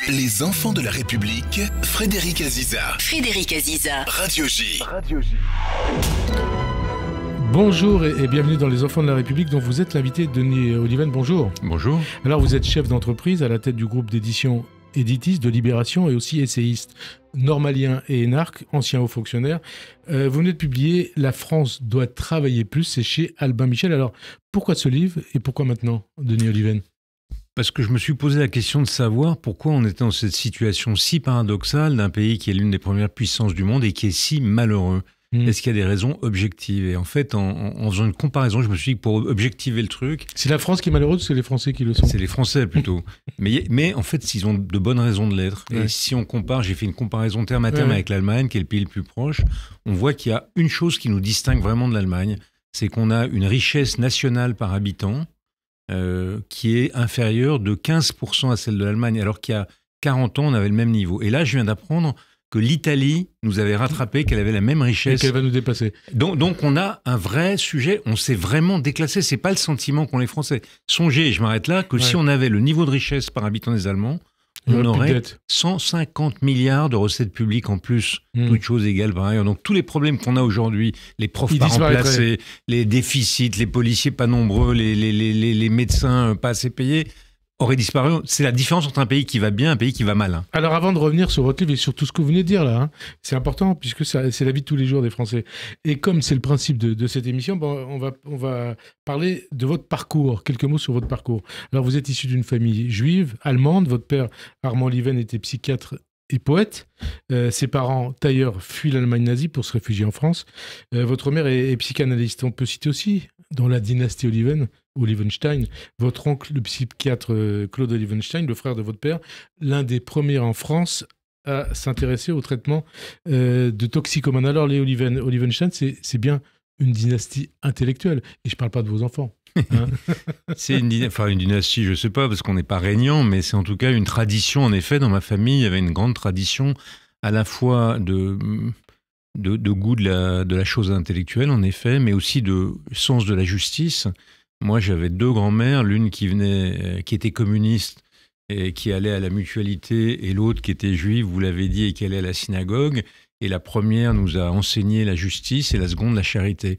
Les enfants de la République, Frédéric Aziza. Frédéric Aziza. Radio J. Bonjour et bienvenue dans Les Enfants de la République, dont vous êtes l'invité Denis Oliven. Bonjour. Bonjour. Alors vous êtes chef d'entreprise à la tête du groupe d'édition Editis de Libération et aussi essayiste normalien et énarque, ancien haut fonctionnaire. Vous venez de publier « La France doit travailler plus », c'est chez Albin Michel. Alors pourquoi ce livre et pourquoi maintenant, Denis Oliven ? Parce que je me suis posé la question de savoir pourquoi on était dans cette situation si paradoxale d'un pays qui est l'une des premières puissances du monde et qui est si malheureux. Est-ce qu'il y a des raisons objectives ? Et en fait, en faisant une comparaison, je me suis dit que pour objectiver le truc... C'est la France qui est malheureuse ou c'est les Français qui le sont ? C'est les Français plutôt. mais en fait, ils ont de bonnes raisons de l'être. Ouais. Et si on compare, j'ai fait une comparaison terme à terme avec l'Allemagne, qui est le pays le plus proche, on voit qu'il y a une chose qui nous distingue vraiment de l'Allemagne, c'est qu'on a une richesse nationale par habitant qui est inférieure de 15% à celle de l'Allemagne, alors qu'il y a 40 ans, on avait le même niveau. Et là, je viens d'apprendre que l'Italie nous avait rattrapé, qu'elle avait la même richesse. Et qu'elle va nous dépasser. Donc on a un vrai sujet, on s'est vraiment déclassé. C'est pas le sentiment qu'ont les Français. Songez, je m'arrête là, que si on avait le niveau de richesse par habitant des Allemands, on aurait 150 milliards de recettes publiques en plus, toutes choses égales par ailleurs. Donc tous les problèmes qu'on a aujourd'hui, les profs pas remplacés, les déficits, les policiers pas nombreux, les médecins pas assez payés, aurait disparu. C'est la différence entre un pays qui va bien et un pays qui va mal. Alors avant de revenir sur votre livre et sur tout ce que vous venez de dire là, c'est important puisque c'est la vie de tous les jours des Français. Et comme c'est le principe de cette émission, on va parler de votre parcours, quelques mots sur votre parcours. Alors vous êtes issu d'une famille juive, allemande, votre père Armand Oliven était psychiatre et poète. Ses parents, tailleurs, fuient l'Allemagne nazie pour se réfugier en France. Votre mère est psychanalyste. On peut citer aussi, dans la dynastie Olivenstein, votre oncle, le psychiatre Claude Olivenstein, le frère de votre père, l'un des premiers en France à s'intéresser au traitement de toxicomanes. Alors, les Olivenstein, c'est bien une dynastie intellectuelle. Et je ne parle pas de vos enfants. C'est une dynastie, je ne sais pas, parce qu'on n'est pas régnant, mais c'est en tout cas une tradition. En effet, dans ma famille, il y avait une grande tradition à la fois de goût de la chose intellectuelle, en effet, mais aussi de sens de la justice. Moi, j'avais deux grands-mères, l'une qui était communiste et qui allait à la mutualité, et l'autre qui était juive, vous l'avez dit, et qui allait à la synagogue. Et la première nous a enseigné la justice et la seconde la charité.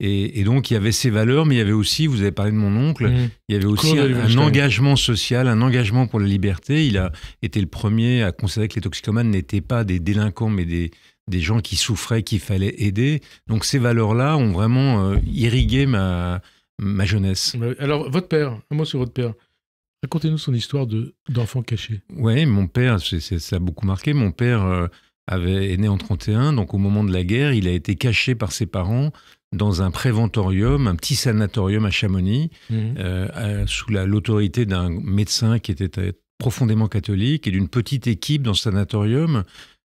Et donc, il y avait ces valeurs, mais il y avait aussi, vous avez parlé de mon oncle, il y avait aussi un engagement social, un engagement pour la liberté. Il a été le premier à considérer que les toxicomanes n'étaient pas des délinquants, mais des gens qui souffraient, qu'il fallait aider. Donc, ces valeurs-là ont vraiment irrigué ma jeunesse. Alors, votre père, un mot sur votre père. Racontez-nous son histoire d'enfant caché. Oui, mon père, ça a beaucoup marqué. Mon père est né en 1931, donc au moment de la guerre, il a été caché par ses parents dans un préventorium, un petit sanatorium à Chamonix, sous l'autorité d'un médecin qui était profondément catholique et d'une petite équipe dans ce sanatorium.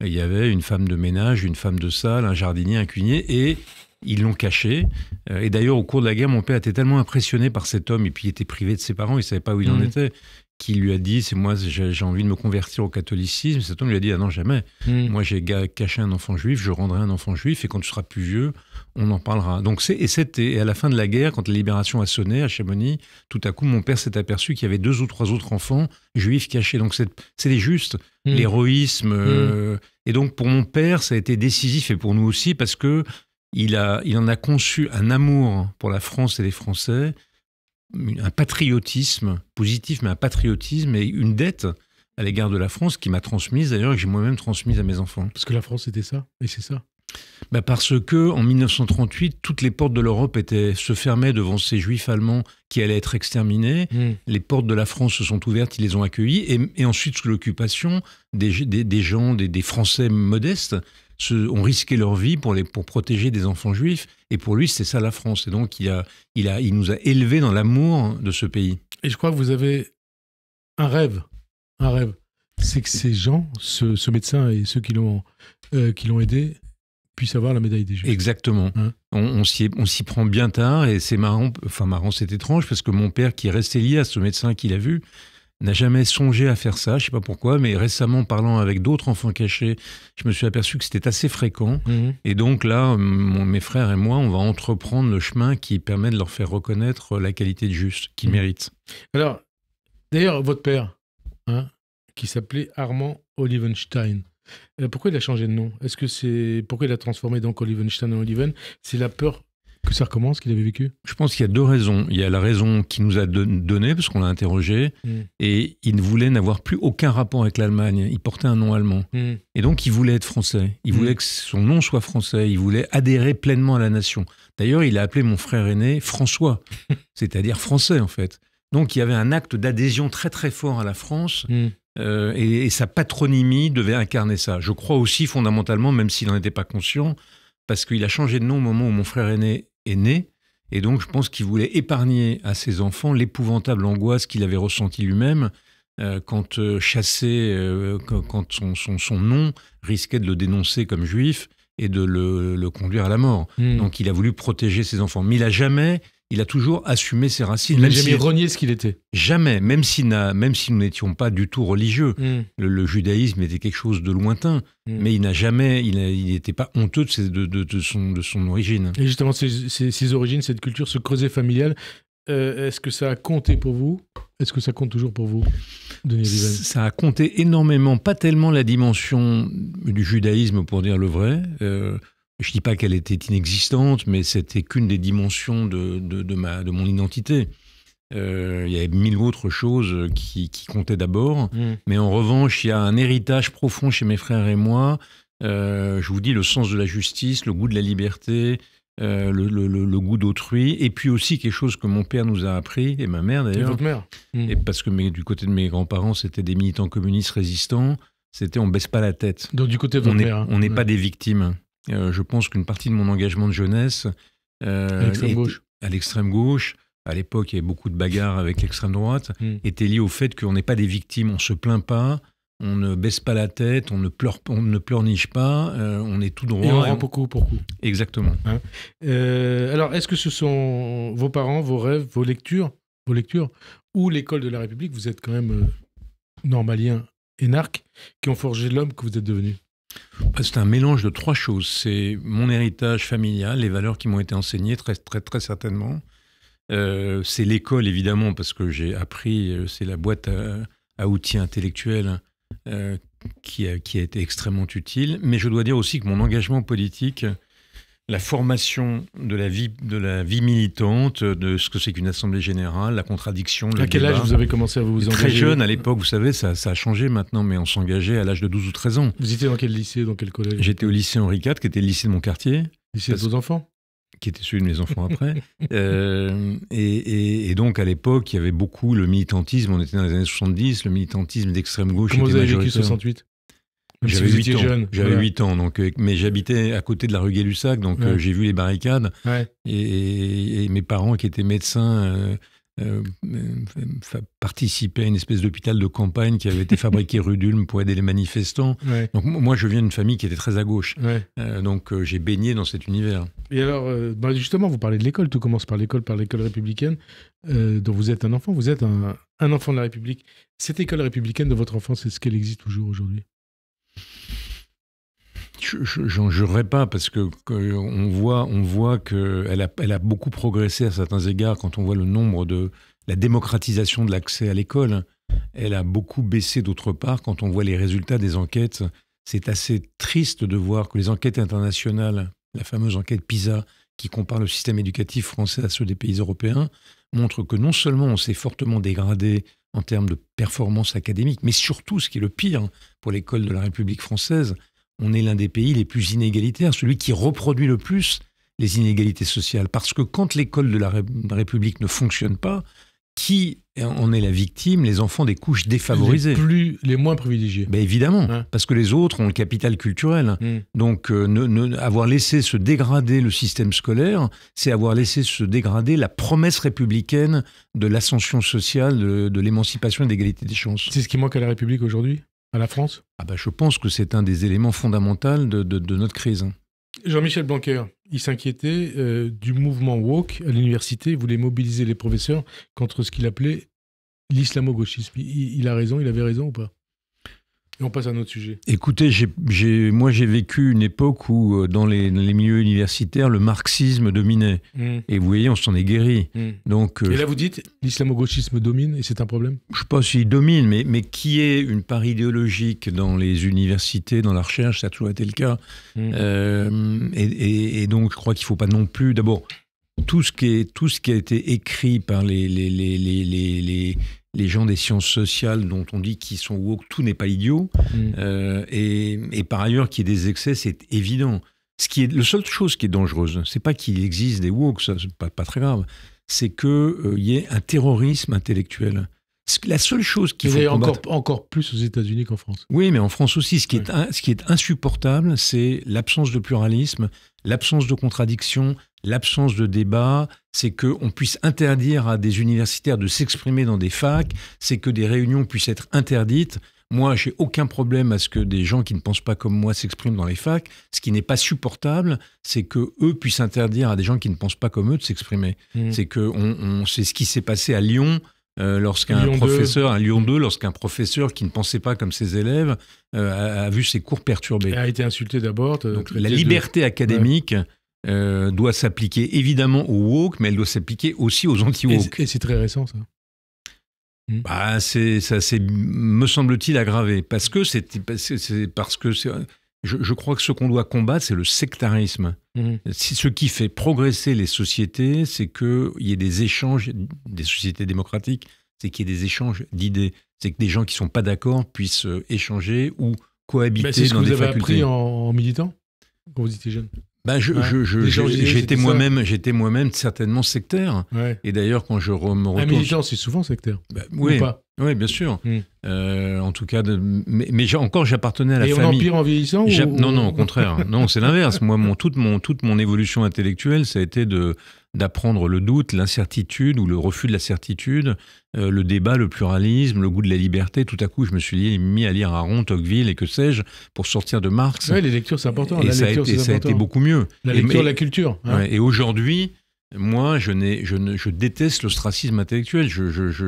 Il y avait une femme de ménage, une femme de salle, un jardinier, un cuisinier, et ils l'ont caché. Et d'ailleurs, au cours de la guerre, mon père était tellement impressionné par cet homme, et puis il était privé de ses parents, il ne savait pas où il en était, qu'il lui a dit, c'est moi, j'ai envie de me convertir au catholicisme. Cet homme lui a dit, ah non, jamais. Moi, j'ai caché un enfant juif, je rendrai un enfant juif, et quand tu seras plus vieux, on en parlera. Donc, et à la fin de la guerre, quand la libération a sonné à Chamonix, tout à coup, mon père s'est aperçu qu'il y avait 2 ou 3 autres enfants juifs cachés. Donc, c'est juste l'héroïsme. Et donc, pour mon père, ça a été décisif, et pour nous aussi, parce que il en a conçu un amour pour la France et les Français, un patriotisme positif, mais un patriotisme et une dette à l'égard de la France qui m'a transmise d'ailleurs et que j'ai moi-même transmise à mes enfants. Parce que la France c'était ça, et c'est ça. Parce que en 1938, toutes les portes de l'Europe se fermaient devant ces Juifs allemands qui allaient être exterminés. Les portes de la France se sont ouvertes, ils les ont accueillis, et ensuite sous l'occupation, des gens, des Français modestes ont risqué leur vie pour protéger des enfants juifs. Et pour lui, c'était ça la France. Et donc, il nous a élevés dans l'amour de ce pays. Et je crois que vous avez un rêve. C'est que ces gens, ce médecin et ceux qui l'ont aidé, puissent avoir la médaille des Juifs. Exactement. On s'y prend bien tard et c'est marrant, c'est étrange parce que mon père, qui est resté lié à ce médecin qu'il a vu, n'a jamais songé à faire ça, je ne sais pas pourquoi, mais récemment, parlant avec d'autres enfants cachés, je me suis aperçu que c'était assez fréquent. Et donc là, mes frères et moi, on va entreprendre le chemin qui permet de leur faire reconnaître la qualité de juste qu'ils méritent. Alors, D'ailleurs, votre père, hein, qui s'appelait Armand Olivenstein, pourquoi il a changé de nom? Pourquoi il a transformé donc Olivenstein en Oliven? C'est la peur que ça recommence qu'il avait vécu? Je pense qu'il y a deux raisons. Il y a la raison qu'il nous a donnée, parce qu'on l'a interrogé, et il voulait n'avoir plus aucun rapport avec l'Allemagne. Il portait un nom allemand. Et donc, il voulait être français. Il voulait que son nom soit français. Il voulait adhérer pleinement à la nation. D'ailleurs, il a appelé mon frère aîné François, c'est-à-dire français, en fait. Donc, il y avait un acte d'adhésion très, très fort à la France. Et sa patronymie devait incarner ça. Je crois aussi, fondamentalement, même s'il n'en était pas conscient, parce qu'il a changé de nom au moment où mon frère aîné est né, et donc je pense qu'il voulait épargner à ses enfants l'épouvantable angoisse qu'il avait ressentie lui-même quand quand son nom risquait de le dénoncer comme juif et de le conduire à la mort. Donc il a voulu protéger ses enfants. Mais il a toujours assumé ses racines. Il n'a jamais renié ce qu'il était. Jamais, même si nous n'étions pas du tout religieux. Le judaïsme était quelque chose de lointain, mais il n'était pas honteux de son origine. Et justement, ces origines, cette culture, ce creuset familial, est-ce que ça a compté pour vous? Est-ce que ça compte toujours pour vous, Denis Oliven? Ça a compté énormément, pas tellement la dimension du judaïsme, pour dire le vrai. Je ne dis pas qu'elle était inexistante, mais c'était qu'une des dimensions de mon identité. Il y avait 1000 autres choses qui comptaient d'abord. Mais en revanche, il y a un héritage profond chez mes frères et moi. Je vous dis, le sens de la justice, le goût de la liberté, le goût d'autrui. Et puis aussi quelque chose que mon père nous a appris, et ma mère d'ailleurs. Et votre mère. Et parce que du côté de mes grands-parents, c'était des militants communistes résistants. C'était on ne baisse pas la tête. Donc du côté de votre mère. On n'est pas des victimes. Je pense qu'une partie de mon engagement de jeunesse à l'extrême gauche, à l'époque il y avait beaucoup de bagarres avec l'extrême droite, était liée au fait qu'on n'est pas des victimes, on ne se plaint pas, on ne baisse pas la tête, on ne pleurniche pas, on est tout droit. Et on rend coup pour coup. Exactement. Hein, alors, est-ce que ce sont vos parents, vos rêves, vos lectures, ou l'école de la République, vous êtes quand même normalien, énarque, qui ont forgé l'homme que vous êtes devenu? C'est un mélange de trois choses. C'est mon héritage familial, les valeurs qui m'ont été enseignées, très, très, très certainement. C'est l'école, évidemment, parce que j'ai appris, c'est la boîte à outils intellectuels qui a été extrêmement utile. Mais je dois dire aussi que mon engagement politique, la formation de la vie militante, de ce que c'est qu'une assemblée générale, la contradiction, le débat. À quel âge vous avez commencé à vous engager? Très jeune, à l'époque, vous savez, ça a changé maintenant, mais on s'engageait à l'âge de 12 ou 13 ans. Vous étiez dans quel lycée, dans quel collège? J'étais au lycée Henri IV, qui était le lycée de mon quartier. Lycée de vos enfants? Qui était celui de mes enfants après. Et donc, à l'époque, il y avait beaucoup le militantisme, on était dans les années 70, le militantisme d'extrême gauche. Comment vous avez vécu 68? J'avais 8 ans. J'avais 8 ans, donc, mais j'habitais à côté de la rue Gay-Lussac, donc j'ai vu les barricades. Et mes parents, qui étaient médecins, participaient à une espèce d'hôpital de campagne qui avait été fabriqué rue d'Ulm pour aider les manifestants. Donc moi, je viens d'une famille qui était très à gauche. Donc j'ai baigné dans cet univers. Et alors, justement, vous parlez de l'école. Tout commence par l'école républicaine, dont vous êtes un enfant. Vous êtes un enfant de la République. Cette école républicaine de votre enfance, est-ce qu'elle existe toujours aujourd'hui? J'en jurerai pas, parce que on voit qu'elle a beaucoup progressé à certains égards. Quand on voit le nombre de la démocratisation de l'accès à l'école, elle a beaucoup baissé d'autre part. Quand on voit les résultats des enquêtes, c'est assez triste de voir que les enquêtes internationales, la fameuse enquête PISA, qui compare le système éducatif français à ceux des pays européens, montre que non seulement on s'est fortement dégradé en termes de performance académique, mais surtout, ce qui est le pire pour l'école de la République française, on est l'un des pays les plus inégalitaires, celui qui reproduit le plus les inégalités sociales. Parce que quand l'école de la République ne fonctionne pas, qui en est la victime? Les enfants des couches défavorisées. Les moins privilégiés. Ben évidemment, parce que les autres ont le capital culturel. Donc, avoir laissé se dégrader le système scolaire, c'est avoir laissé se dégrader la promesse républicaine de l'ascension sociale, de l'émancipation et de l'égalité des chances. C'est ce qui manque à la République aujourd'hui? À la France? Je pense que c'est un des éléments fondamentaux de notre crise. Jean-Michel Blanquer, il s'inquiétait du mouvement woke à l'université. Il voulait mobiliser les professeurs contre ce qu'il appelait l'islamo-gauchisme. Il a raison, il avait raison ou pas? Et on passe à un autre sujet. Écoutez, moi j'ai vécu une époque où dans les milieux universitaires, le marxisme dominait. Et vous voyez, on s'en est guéri. Donc, et là vous dites, l'islamo-gauchisme domine et c'est un problème? Je ne sais pas s'il domine, mais qui est une part idéologique dans les universités, dans la recherche, ça a toujours été le cas. Et donc je crois qu'il ne faut pas non plus... D'abord, tout ce qui a été écrit par les gens des sciences sociales dont on dit qu'ils sont woke, tout n'est pas idiot. Et par ailleurs, qu'il y ait des excès, c'est évident. La seule chose qui est dangereuse, c'est pas qu'il existe des woke, ça c'est pas très grave, c'est qu'il y ait un terrorisme intellectuel. La seule chose qu'il faut combattre... encore plus aux États-Unis qu'en France. Oui, mais en France aussi, ce qui est insupportable, c'est l'absence de pluralisme, l'absence de contradiction, l'absence de débat, c'est qu'on puisse interdire à des universitaires de s'exprimer dans des facs, c'est que des réunions puissent être interdites. Moi, j'ai aucun problème à ce que des gens qui ne pensent pas comme moi s'expriment dans les facs. Ce qui n'est pas supportable, c'est qu'eux puissent interdire à des gens qui ne pensent pas comme eux de s'exprimer. C'est ce qui s'est passé à Lyon, lorsqu'un professeur, à Lyon 2, lorsqu'un professeur qui ne pensait pas comme ses élèves a vu ses cours perturbés. Il a été insulté d'abord. Donc, la liberté académique doit s'appliquer évidemment aux woke, mais elle doit s'appliquer aussi aux anti-woke. Et c'est très récent, ça. Ça s'est, me semble-t-il, aggravé. Parce que je crois que ce qu'on doit combattre, c'est le sectarisme. Ce qui fait progresser les sociétés, c'est qu'il y ait des échanges, des sociétés démocratiques, c'est qu'il y ait des échanges d'idées. C'est que des gens qui ne sont pas d'accord puissent échanger ou cohabiter dans des facultés. C'est ce que vous avez appris en militant, quand vous étiez jeune? J'étais moi-même certainement sectaire. Et d'ailleurs, quand je me retourne... Un militant, c'est souvent sectaire. Oui, bien sûr. En tout cas, mais encore, j'appartenais à la famille. Et on empire en vieillissant Non, au contraire. Non, c'est l'inverse. Moi, toute mon évolution intellectuelle, ça a été d'apprendre le doute, l'incertitude ou le refus de la certitude, le débat, le pluralisme, le goût de la liberté. Tout à coup, je me suis mis à lire Aron, Tocqueville et que sais-je pour sortir de Marx. Oui, les lectures, c'est important. Et ça a été beaucoup mieux. La lecture, la culture. Et aujourd'hui, moi, je déteste l'ostracisme intellectuel.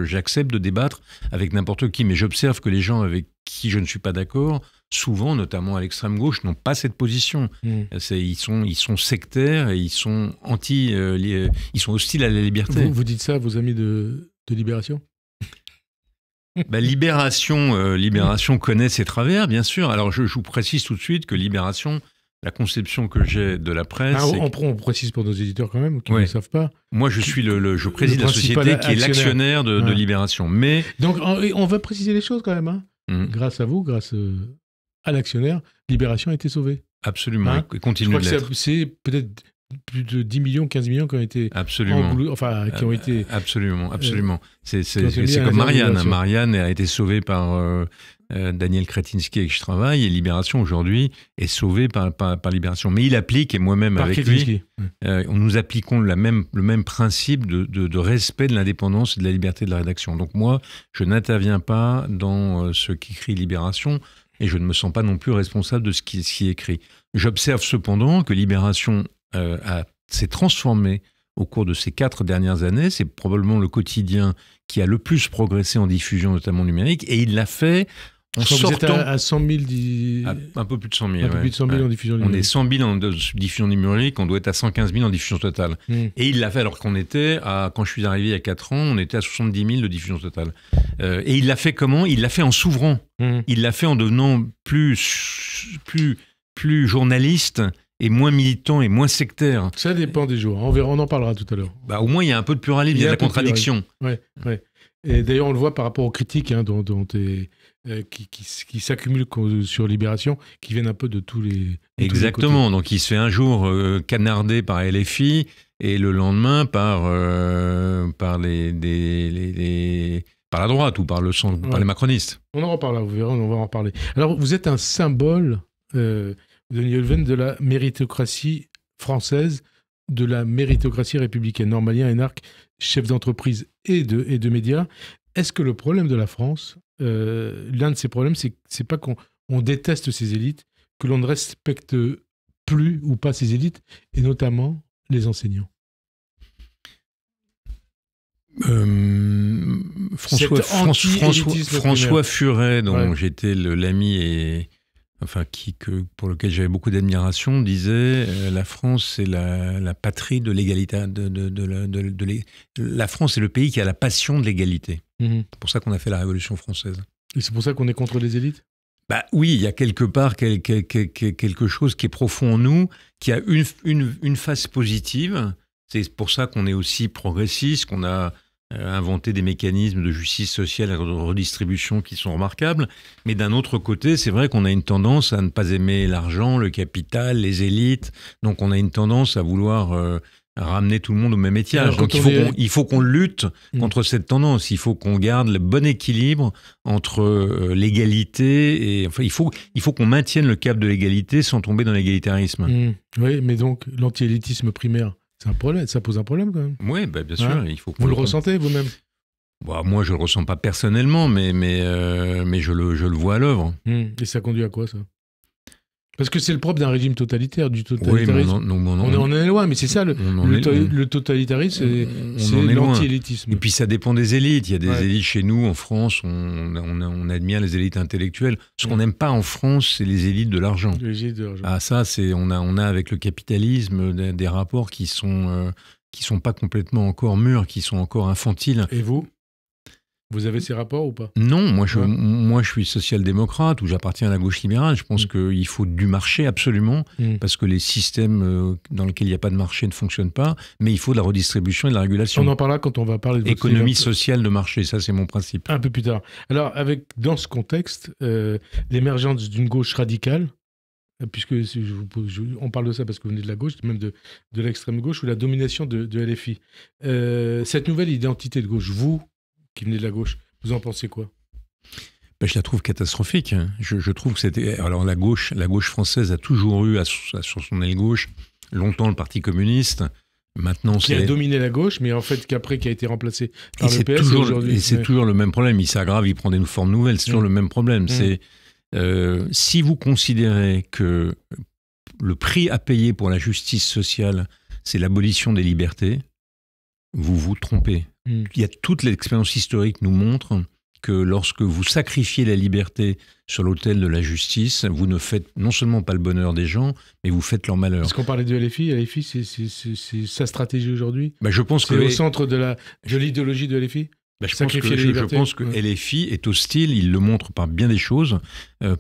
J'accepte de débattre avec n'importe qui, mais j'observe que les gens avec qui je ne suis pas d'accord, souvent, notamment à l'extrême gauche, n'ont pas cette position. Ils sont sectaires et ils sont ils sont hostiles à la liberté. Vous dites ça à vos amis de Libération? Libération connaît ses travers, bien sûr. Alors, je vous précise tout de suite que Libération, la conception que j'ai de la presse... on précise pour nos éditeurs quand même, qui ne savent pas. Moi, je préside la société qui est l'actionnaire de Libération. Mais... Donc, on va préciser les choses quand même. Grâce à vous, grâce à l'actionnaire, Libération a été sauvée. Absolument, et continue de l'être. C'est peut-être plus de 10 millions, 15 millions qui ont été... Absolument. Qui ont été... Absolument. C'est comme Marianne. Marianne a été sauvée par... Daniel Kretinsky avec qui je travaille, et Libération aujourd'hui est sauvé par Libération. Mais il applique, et moi-même par avec Kretinsky. Nous appliquons le même principe de respect de l'indépendance et de la liberté de la rédaction. Donc moi, je n'interviens pas dans ce qu'écrit Libération, et je ne me sens pas non plus responsable de ce qui est écrit. J'observe cependant que Libération s'est transformée au cours de ces 4 dernières années. C'est probablement le quotidien qui a le plus progressé en diffusion, notamment numérique, et il l'a fait en sortant... Vous êtes à 100 000... Un peu plus de 100 000. Un peu plus de 100 000 en diffusion numérique. On est 100 000 en diffusion numérique, on doit être à 115 000 en diffusion totale. Et il l'a fait alors qu'on était, quand je suis arrivé il y a 4 ans, on était à 70 000 de diffusion totale. Et il l'a fait comment? Il l'a fait en s'ouvrant. Il l'a fait en devenant plus journaliste et moins militant et moins sectaire. Ça dépend des jours. On en parlera tout à l'heure. Au moins, il y a un peu de pluralisme, il y a de la contradiction. Ouais. Et d'ailleurs, on le voit par rapport aux critiques qui s'accumulent sur Libération, qui viennent un peu de tous les... Exactement. Donc, il se fait un jour canarder par LFI et le lendemain par la droite ou par les macronistes. On en reparlera, vous verrez, on va en reparler. Alors, vous êtes un symbole, Denis Ulven, de la méritocratie française, de la méritocratie républicaine. Normalien, énarque, chef d'entreprise et de médias. Est-ce que le problème de la France, l'un de ses problèmes, c'est pas qu'on déteste ces élites, que l'on ne respecte plus ou pas ces élites, et notamment les enseignants? François Furet, dont j'étais l'ami et pour lequel j'avais beaucoup d'admiration, disait la France c'est la patrie de l'égalité. La France est le pays qui a la passion de l'égalité. C'est pour ça qu'on a fait la Révolution française. Et c'est pour ça qu'on est contre les élites ? Oui, il y a quelque part quelque chose qui est profond en nous, qui a une face positive. C'est pour ça qu'on est aussi progressiste, qu'on a inventé des mécanismes de justice sociale et de redistribution qui sont remarquables. Mais d'un autre côté, c'est vrai qu'on a une tendance à ne pas aimer l'argent, le capital, les élites. Donc on a une tendance à vouloir ramener tout le monde au même étiage. Donc il faut qu'on lutte contre cette tendance. Il faut qu'on garde le bon équilibre entre l'égalité et il faut qu'on maintienne le cap de l'égalité sans tomber dans l'égalitarisme. Oui, mais donc l'anti-élitisme primaire, c'est un problème, ça pose un problème quand même. Oui, bien sûr. Il faut vous le ressentez vous-même ? Moi, je le ressens pas personnellement, mais je le vois à l'œuvre. Et ça conduit à quoi ça ? Parce que c'est le propre d'un régime totalitaire, du totalitarisme. Oui, on en est loin, mais c'est ça, le totalitarisme, c'est l'anti-élitisme. Et puis ça dépend des élites. Il y a des élites chez nous, en France, on admire les élites intellectuelles. Ce qu'on n'aime pas en France, c'est les élites de l'argent. Ah, ça, on a avec le capitalisme des rapports qui sont pas complètement encore mûrs, qui sont encore infantiles. Et vous avez ces rapports ou pas ? Non, moi je suis social-démocrate, ou j'appartiens à la gauche libérale. Je pense qu'il faut du marché absolument, parce que les systèmes dans lesquels il n'y a pas de marché ne fonctionnent pas, mais il faut de la redistribution et de la régulation. On en parlera quand on va parler de économie sociale de marché, ça c'est mon principe. Un peu plus tard. Alors, dans ce contexte, l'émergence d'une gauche radicale, puisque on parle de ça parce que vous venez de la gauche, même de l'extrême gauche, ou la domination de LFI. Cette nouvelle identité de gauche, vous qui venez de la gauche, vous en pensez quoi ? Je la trouve catastrophique. Je trouve que c'était... Alors la gauche française a toujours eu sur son aile gauche longtemps le Parti communiste. Maintenant, qui a dominé la gauche, mais en fait qui a été remplacé par le PS aujourd'hui. Et c'est toujours le même problème. Il s'aggrave, il prend des formes nouvelles. C'est toujours le même problème. C'est si vous considérez que le prix à payer pour la justice sociale, c'est l'abolition des libertés, vous vous trompez. Toute l'expérience historique nous montre que lorsque vous sacrifiez la liberté sur l'autel de la justice, vous ne faites non seulement pas le bonheur des gens, mais vous faites leur malheur. Parce qu'on parlait de LFI, c'est sa stratégie aujourd'hui. Je pense c'est au centre de l'idéologie de LFI. Je pense que LFI est hostile, il le montre par bien des choses,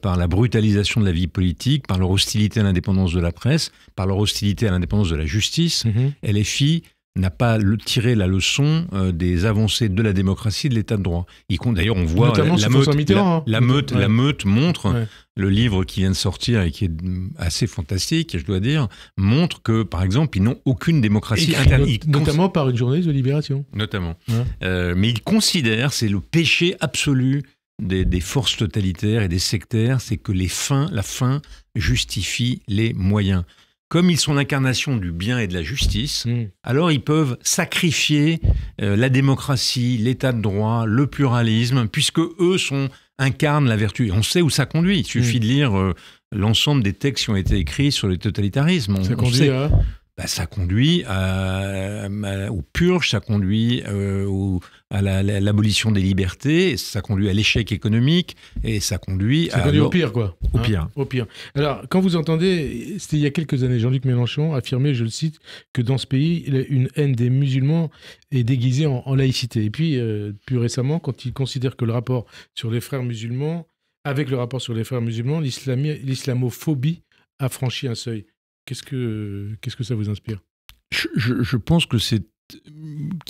par la brutalisation de la vie politique, par leur hostilité à l'indépendance de la presse, par leur hostilité à l'indépendance de la justice. LFI n'a pas tiré la leçon des avancées de la démocratie et de l'état de droit. D'ailleurs, on voit la meute montre, le livre qui vient de sortir et qui est assez fantastique, je dois dire, montre que, par exemple, ils n'ont aucune démocratie interne. Notamment par une journaliste de Libération. Notamment. Mais ils considèrent, c'est le péché absolu des forces totalitaires et des sectaires, c'est que la fin justifie les moyens. Comme ils sont l'incarnation du bien et de la justice, alors ils peuvent sacrifier la démocratie, l'état de droit, le pluralisme, puisque eux incarnent la vertu. Et on sait où ça conduit. Il suffit de lire l'ensemble des textes qui ont été écrits sur le totalitarisme. Ça conduit aux purges, ça conduit à l'abolition des libertés, ça conduit à l'échec économique, et ça conduit au pire, quoi. Au pire. Alors, quand vous entendez, c'était il y a quelques années, Jean-Luc Mélenchon affirmait, je le cite, que dans ce pays, une haine des musulmans est déguisée en laïcité. Et puis, plus récemment, quand il considère que le rapport sur les frères musulmans, l'islamophobie a franchi un seuil. Qu'est-ce que ça vous inspire ? Je pense qu'il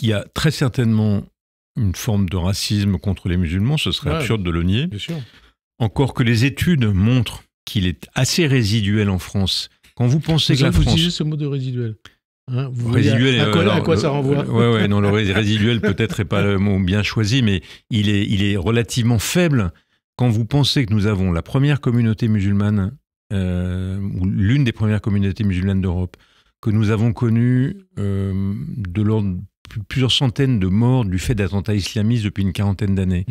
y a très certainement une forme de racisme contre les musulmans, ce serait absurde de le nier. Bien sûr. Encore que les études montrent qu'il est assez résiduel en France. Quand vous pensez que la France... Vous utilisez ce mot de résiduel. Résiduel, à quoi ça renvoie ? Non, le résiduel peut-être n'est pas le mot bien choisi, mais il est relativement faible. Quand vous pensez que nous avons la première communauté musulmane, ou l'une des premières communautés musulmanes d'Europe, que nous avons connu de l'ordre de plusieurs centaines de morts du fait d'attentats islamistes depuis une quarantaine d'années,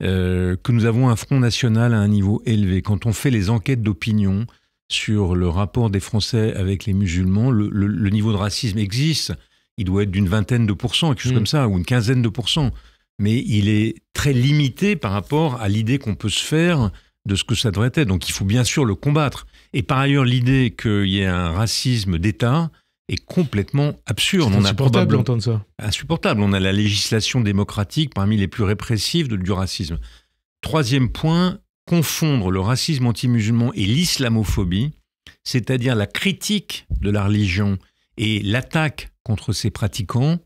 que nous avons un Front National à un niveau élevé. Quand on fait les enquêtes d'opinion sur le rapport des Français avec les musulmans, le niveau de racisme existe. Il doit être d'une vingtaine de pourcents, quelque chose comme ça, ou une quinzaine de pourcents. mais il est très limité par rapport à l'idée qu'on peut se faire de ce que ça devrait être. Donc il faut bien sûr le combattre. Et par ailleurs, l'idée qu'il y ait un racisme d'État est complètement absurde. C'est insupportable d'entendre ça. Insupportable. On a la législation démocratique parmi les plus répressives du racisme. Troisième point, confondre le racisme anti-musulman et l'islamophobie, c'est-à-dire la critique de la religion et l'attaque contre ses pratiquants,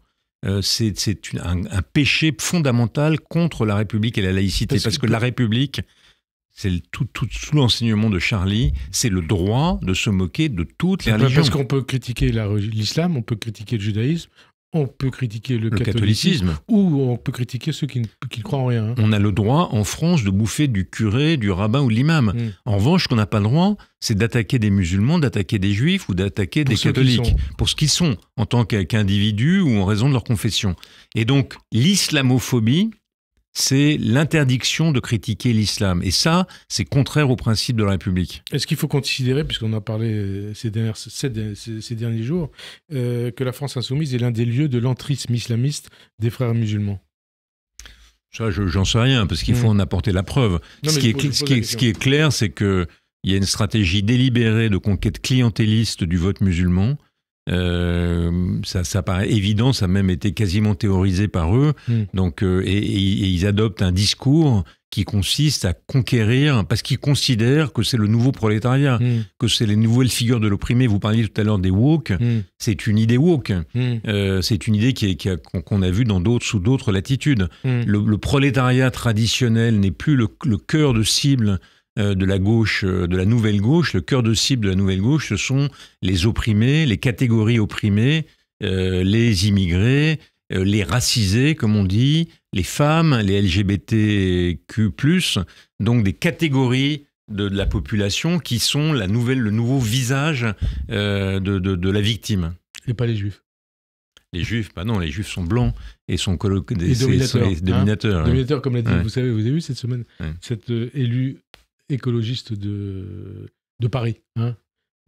c'est un péché fondamental contre la République et la laïcité. Parce que la République, c'est tout l'enseignement de Charlie, c'est le droit de se moquer de toutes les religions. Parce qu'on peut critiquer l'islam, on peut critiquer le judaïsme, on peut critiquer le catholicisme, ou on peut critiquer ceux qui ne croient en rien. On a le droit, en France, de bouffer du curé, du rabbin ou de l'imam. En revanche, ce qu'on n'a pas le droit, c'est d'attaquer des musulmans, d'attaquer des juifs ou d'attaquer des catholiques. Pour ce qu'ils sont, en tant qu'individus ou en raison de leur confession. Et donc, l'islamophobie, c'est l'interdiction de critiquer l'islam. Et ça, c'est contraire aux principes de la République. Est-ce qu'il faut considérer, puisqu'on a parlé ces derniers jours, que la France insoumise est l'un des lieux de l'entrisme islamiste des frères musulmans? Ça, j'en sais rien, parce qu'il faut en apporter la preuve. Ce qui est clair, c'est qu'il y a une stratégie délibérée de conquête clientéliste du vote musulman. Ça paraît évident, ça a même été quasiment théorisé par eux. Donc, et ils adoptent un discours qui consiste à conquérir, parce qu'ils considèrent que c'est le nouveau prolétariat, que c'est les nouvelles figures de l'opprimé. Vous parliez tout à l'heure des woke, c'est une idée woke. C'est une idée qu'on a vue sous d'autres latitudes. Le prolétariat traditionnel n'est plus le cœur de cible de la gauche, de la nouvelle gauche. Le cœur de cible de la nouvelle gauche, ce sont les opprimés, les catégories opprimées, les immigrés, les racisés, comme on dit, les femmes, les LGBTQ+, donc des catégories de la population qui sont le nouveau visage de la victime. Et pas les juifs. Les juifs, non, les juifs sont blancs et sont dominateurs. Dominateurs, dominateurs, comme l'a dit, vous avez vu cette semaine, cet élu écologiste de Paris,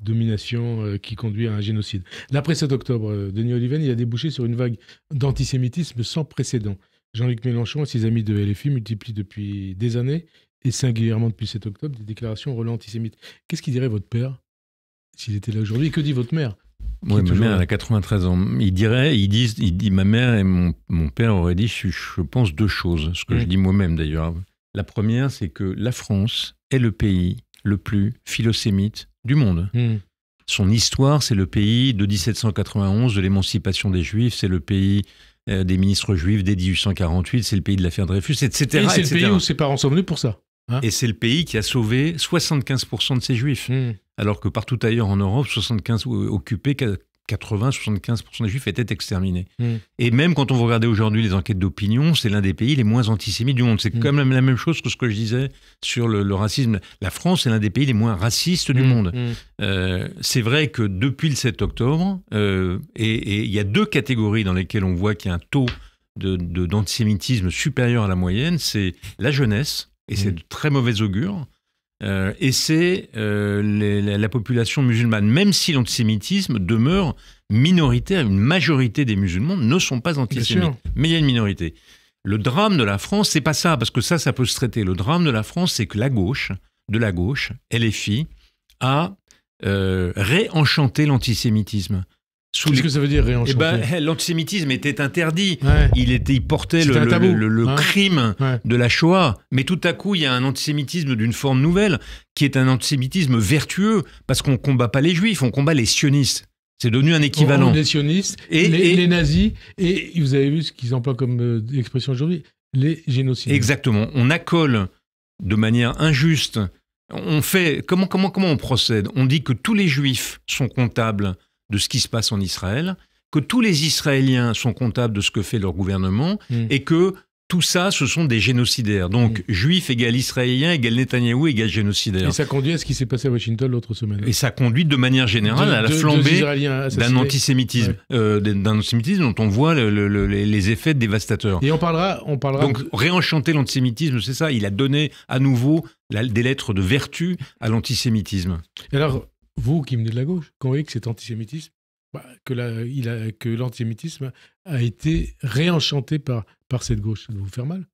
domination qui conduit à un génocide. L'après 7 octobre, Denis Oliven, il a débouché sur une vague d'antisémitisme sans précédent. Jean-Luc Mélenchon et ses amis de LFI multiplient depuis des années, et singulièrement depuis 7 octobre, des déclarations relais antisémites. Qu'est-ce qu'il dirait votre père s'il était là aujourd'hui? Et que dit votre mère? Oui, ma mère, elle a 93 ans. Il dit, ma mère et mon père auraient dit, je pense, deux choses, ce que je dis moi-même d'ailleurs. La première, c'est que la France est le pays le plus philosémite du monde. Son histoire, c'est le pays de 1791, de l'émancipation des Juifs, c'est le pays des ministres juifs dès 1848, c'est le pays de l'affaire Dreyfus, etc. Et c'est le pays où ses parents sont venus pour ça. Et c'est le pays qui a sauvé 75% de ses Juifs. Alors que partout ailleurs en Europe, 75 occupés, 80-75% des Juifs étaient exterminés. Et même quand on va regarder aujourd'hui les enquêtes d'opinion, c'est l'un des pays les moins antisémites du monde. C'est quand même la même chose que ce que je disais sur le racisme. La France est l'un des pays les moins racistes du monde. C'est vrai que depuis le 7 octobre, et il y a deux catégories dans lesquelles on voit qu'il y a un taux d'antisémitisme supérieur à la moyenne, c'est la jeunesse, et c'est de très mauvais augure, et c'est la population musulmane. Même si l'antisémitisme demeure minoritaire, une majorité des musulmans ne sont pas antisémites, mais il y a une minorité. Le drame de la France, c'est pas ça, parce que ça peut se traiter. Le drame de la France, c'est que la gauche, LFI, a réenchanté l'antisémitisme. Qu'est-ce que ça veut dire réenchanter? L'antisémitisme était interdit. Il portait le crime de la Shoah. Mais tout à coup, il y a un antisémitisme d'une forme nouvelle, qui est un antisémitisme vertueux, parce qu'on ne combat pas les juifs, on combat les sionistes. C'est devenu un équivalent. Les sionistes, les nazis, et vous avez vu ce qu'ils emploient comme expression aujourd'hui, les génocides. Exactement. On accole de manière injuste. On fait comment on procède? On dit que tous les juifs sont comptables de ce qui se passe en Israël, que tous les Israéliens sont comptables de ce que fait leur gouvernement, et que tout ça, ce sont des génocidaires. Donc, juif égale Israélien égale Netanyahou égale génocidaire. Et ça conduit à ce qui s'est passé à Washington l'autre semaine. Et ça conduit de manière générale à la flambée d'un antisémitisme, dont on voit les effets dévastateurs. Et on parlera. Donc, réenchanter l'antisémitisme, c'est ça. Il a donné à nouveau des lettres de vertu à l'antisémitisme. Et alors, vous qui venez de la gauche, quand vous voyez que cet antisémitisme, que l'antisémitisme a été réenchanté par cette gauche. Ça doit vous faire mal.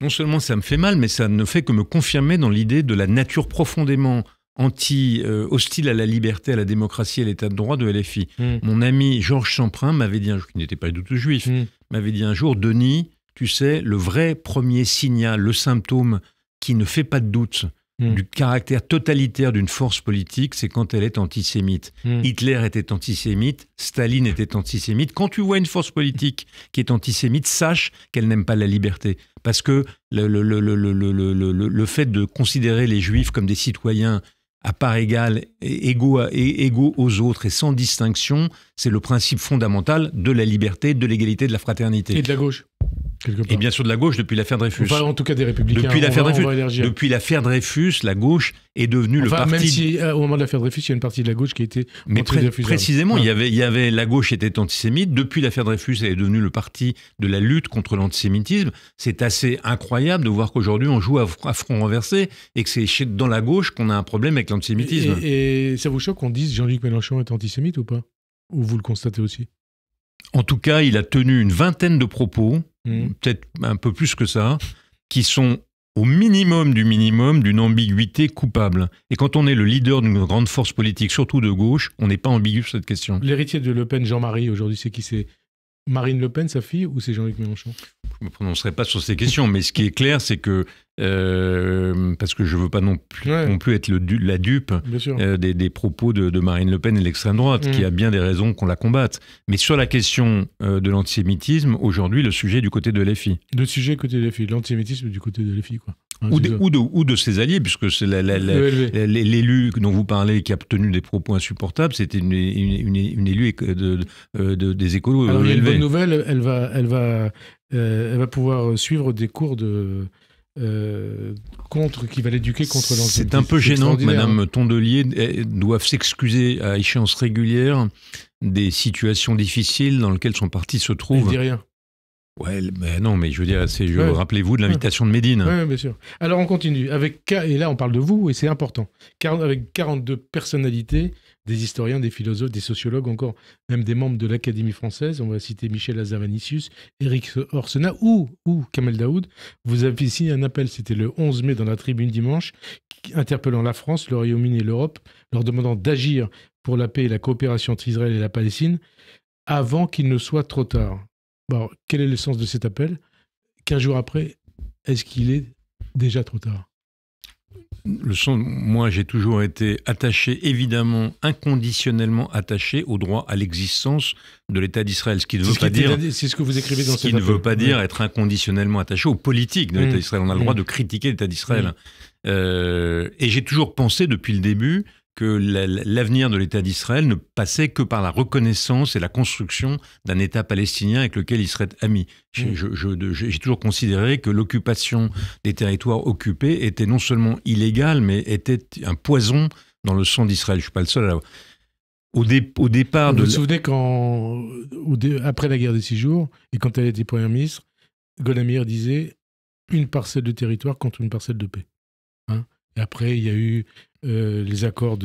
Non seulement ça me fait mal, mais ça ne fait que me confirmer dans l'idée de la nature profondément hostile à la liberté, à la démocratie et à l'état de droit de LFI. Mon ami Georges Champrin m'avait dit un jour, qui n'était pas du tout juif, m'avait dit un jour, Denis, tu sais, le vrai premier signal, le symptôme qui ne fait pas de doute du caractère totalitaire d'une force politique, c'est quand elle est antisémite. Hitler était antisémite, Staline était antisémite. Quand tu vois une force politique qui est antisémite, sache qu'elle n'aime pas la liberté. Parce que le fait de considérer les juifs comme des citoyens à part égale, égaux aux autres et sans distinction, c'est le principe fondamental de la liberté, de l'égalité, de la fraternité. Et de la gauche. Et bien sûr de la gauche depuis l'affaire Dreyfus. Enfin, en tout cas des Républicains. Depuis l'affaire Dreyfus, la gauche est devenue le parti... Même si au moment de l'affaire Dreyfus, il y a une partie de la gauche qui a été précisément, il y avait la gauche était antisémite. Depuis l'affaire Dreyfus, elle est devenue le parti de la lutte contre l'antisémitisme. C'est assez incroyable de voir qu'aujourd'hui on joue à front renversé et que c'est dans la gauche qu'on a un problème avec l'antisémitisme. Et ça vous choque qu'on dise Jean-Luc Mélenchon est antisémite ou pas? Ou vous le constatez aussi? En tout cas, il a tenu une vingtaine de propos, peut-être un peu plus que ça, qui sont au minimum du minimum d'une ambiguïté coupable. Et quand on est le leader d'une grande force politique, surtout de gauche, on n'est pas ambigu sur cette question. L'héritier de Le Pen, Jean-Marie, aujourd'hui, c'est qui? C'est Marine Le Pen, sa fille, ou c'est Jean-Luc Mélenchon? Je ne me prononcerai pas sur ces questions, mais ce qui est clair, c'est que, parce que je ne veux pas non plus être la dupe des propos de Marine Le Pen et l'extrême droite, qui a bien des raisons qu'on la combatte. Mais sur la question de l'antisémitisme, aujourd'hui, le sujet est du côté de LFI. Le sujet côté de LFI, l'antisémitisme du côté de LFI, quoi. Ou de ses alliés, puisque c'est l'élu dont vous parlez qui a tenu des propos insupportables, c'était une élue des écolos. Alors, il y a une bonne nouvelle, elle va pouvoir suivre des cours qui va l'éduquer contre l'antisémitisme. C'est un peu gênant que Mme Tondelier doive s'excuser à échéance régulière des situations difficiles dans lesquelles son parti se trouve. Elle ne dit rien. Ouais, mais non, mais je veux dire, rappelez-vous de l'invitation de Médine. Oui, bien sûr. Alors on continue, et là on parle de vous, et c'est important, avec 42 personnalités, des historiens, des philosophes, des sociologues, encore même des membres de l'Académie française, on va citer Michel Hazanavicius, Éric Orsena ou Kamel Daoud. Vous avez ici un appel, c'était le 11 mai dans la Tribune dimanche, interpellant la France, le Royaume-Uni et l'Europe, leur demandant d'agir pour la paix et la coopération entre Israël et la Palestine, avant qu'il ne soit trop tard. Bon, quel est le sens de cet appel? 15 jours après, est-ce qu'il est déjà trop tard? Moi, j'ai toujours été attaché, évidemment, inconditionnellement attaché au droit à l'existence de l'État d'Israël. Ce qui ne veut pas dire... C'est ce que vous écrivez dans cet appel. Ce qui ne veut pas dire être inconditionnellement attaché aux politiques de l'État d'Israël. On a le droit de critiquer l'État d'Israël. Et j'ai toujours pensé, depuis le début, que l'avenir de l'État d'Israël ne passait que par la reconnaissance et la construction d'un État palestinien avec lequel il serait ami. J'ai toujours considéré que l'occupation des territoires occupés était non seulement illégale, mais était un poison dans le sang d'Israël. Je ne suis pas le seul à au départ de... Vous vous souvenez après la guerre des 6 jours, et quand elle était Premier ministre, Golda Meir disait « une parcelle de territoire contre une parcelle de paix ». Et après, il y a eu les accords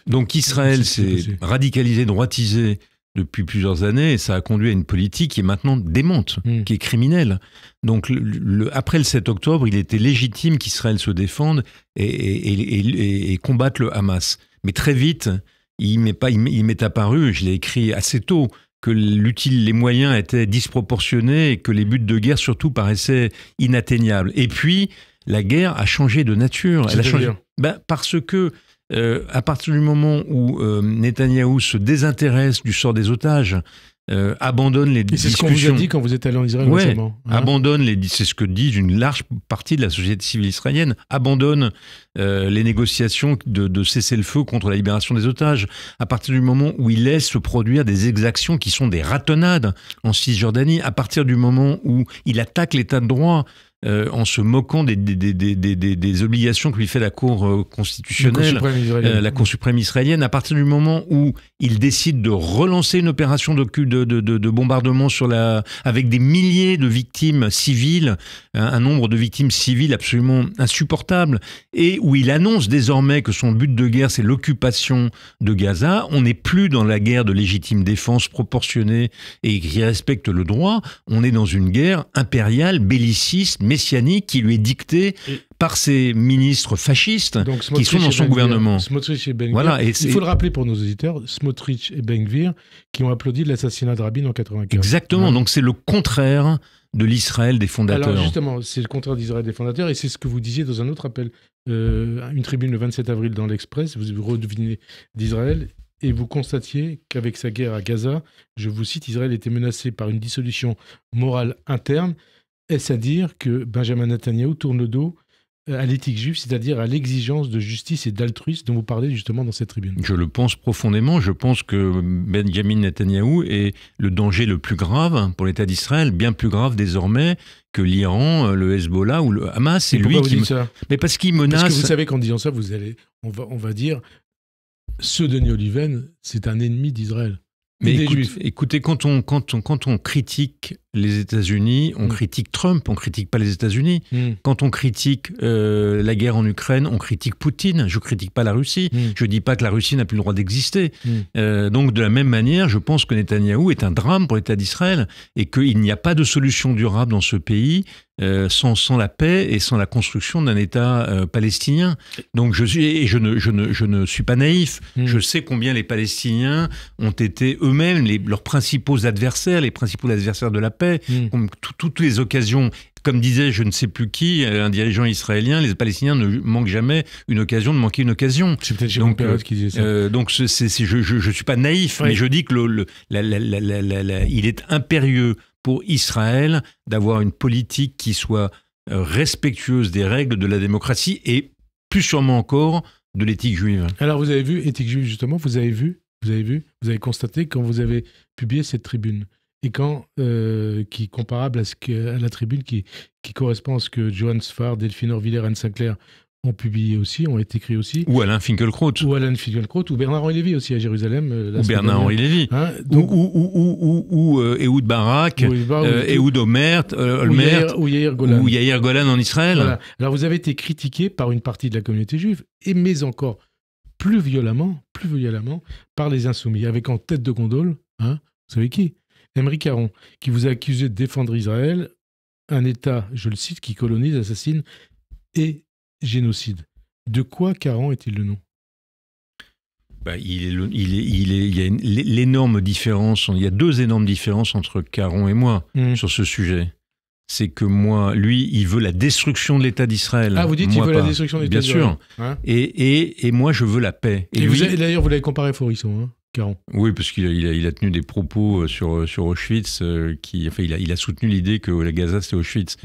Donc Israël s'est radicalisé, droitisé depuis plusieurs années, et ça a conduit à une politique qui est maintenant démente, qui est criminelle. Donc après le 7 octobre, il était légitime qu'Israël se défende et combatte le Hamas. Mais très vite, il m'est apparu, je l'ai écrit assez tôt, que les moyens étaient disproportionnés et que les buts de guerre surtout paraissaient inatteignables. Et puis, la guerre a changé de nature. Elle a changé. Parce que, à partir du moment où Netanyahou se désintéresse du sort des otages, abandonne les discussions... C'est ce qu'on vous a dit quand vous êtes allé en Israël récemment. C'est ce que dit une large partie de la société civile israélienne, abandonne les négociations de cessez-le-feu contre la libération des otages. À partir du moment où il laisse se produire des exactions qui sont des ratonnades en Cisjordanie, à partir du moment où il attaque l'état de droit, en se moquant des obligations que lui fait la Cour constitutionnelle, la Cour suprême israélienne. À partir du moment où il décide de relancer une opération de bombardement avec des milliers de victimes civiles, un nombre de victimes civiles absolument insupportable, et où il annonce désormais que son but de guerre, c'est l'occupation de Gaza, on n'est plus dans la guerre de légitime défense proportionnée et qui respecte le droit, on est dans une guerre impériale, belliciste, messianique, qui lui est dictée par ses ministres fascistes qui sont dans son gouvernement. Smotrich et Ben Gvir. Voilà, il faut le rappeler pour nos auditeurs, Smotrich et Ben Gvir qui ont applaudi de l'assassinat de Rabin en 1995. Exactement, donc c'est le contraire de l'Israël des fondateurs. Alors justement, c'est le contraire d'Israël des fondateurs, et c'est ce que vous disiez dans un autre appel, une tribune le 27 avril dans l'Express, vous redevinez d'Israël, et vous constatiez qu'avec sa guerre à Gaza, je vous cite, Israël était menacé par une dissolution morale interne. Est-ce à dire que Benjamin Netanyahou tourne le dos à l'éthique juive, c'est-à-dire à l'exigence de justice et d'altruisme dont vous parlez justement dans cette tribune? Je le pense profondément. Je pense que Benjamin Netanyahou est le danger le plus grave pour l'État d'Israël, bien plus grave désormais que l'Iran, le Hezbollah ou le Hamas. C'est lui qui... ça Mais parce qu'il menace... Parce que vous savez qu'en disant ça, on va dire, ce Denis Oliven, c'est un ennemi d'Israël. Mais écoutez, quand on critique les États-Unis, on critique Trump, on critique pas les États-Unis. Quand on critique la guerre en Ukraine, on critique Poutine. Je critique pas la Russie. Je dis pas que la Russie n'a plus le droit d'exister. Donc de la même manière, je pense que Netanyahou est un drame pour l'État d'Israël et qu'il n'y a pas de solution durable dans ce pays sans la paix et sans la construction d'un État palestinien. Donc je ne suis pas naïf. Je sais combien les Palestiniens ont été eux-mêmes leurs principaux adversaires, les principaux adversaires de la paix. Toutes les occasions, comme disait je ne sais plus qui, un dirigeant israélien, les Palestiniens ne manquent jamais une occasion de manquer une occasion. C'est peut-être Jérôme Perrot qui disait ça. Donc je suis pas naïf, mais je dis que il est impérieux pour Israël d'avoir une politique qui soit respectueuse des règles de la démocratie et plus sûrement encore de l'éthique juive. Alors vous avez vu, éthique juive justement, vous avez constaté quand vous avez publié cette tribune et qui est comparable à la tribune qui correspond à ce que Johan Sfar, Delphine Orviller, Anne Sinclair ont publié aussi, ont écrit aussi. Ou Alain Finkielkraut. Ou Bernard-Henri Lévy aussi à Jérusalem. Ou Bernard-Henri Lévy. Hein, ou Ehud Barak, Ehud Olmert, ou Yair Golan en Israël. Voilà. Alors vous avez été critiqué par une partie de la communauté juive, mais encore plus violemment par les insoumis, avec en tête de gondole, vous savez qui ? Émeric Caron, qui vous a accusé de défendre Israël, un État, je le cite, qui colonise, assassine et génocide. De quoi Caron est-il le nom ? Il y a l'énorme différence, il y a deux énormes différences entre Caron et moi sur ce sujet. C'est que moi, lui, il veut la destruction de l'État d'Israël. Ah, vous dites qu'il veut la destruction de l'État d'Israël. Bien sûr. Et moi, je veux la paix. Et d'ailleurs, vous l'avez comparé à Forisson, Caron. Oui, parce qu'il a tenu des propos sur Auschwitz, il a soutenu l'idée que la Gaza, c'est Auschwitz.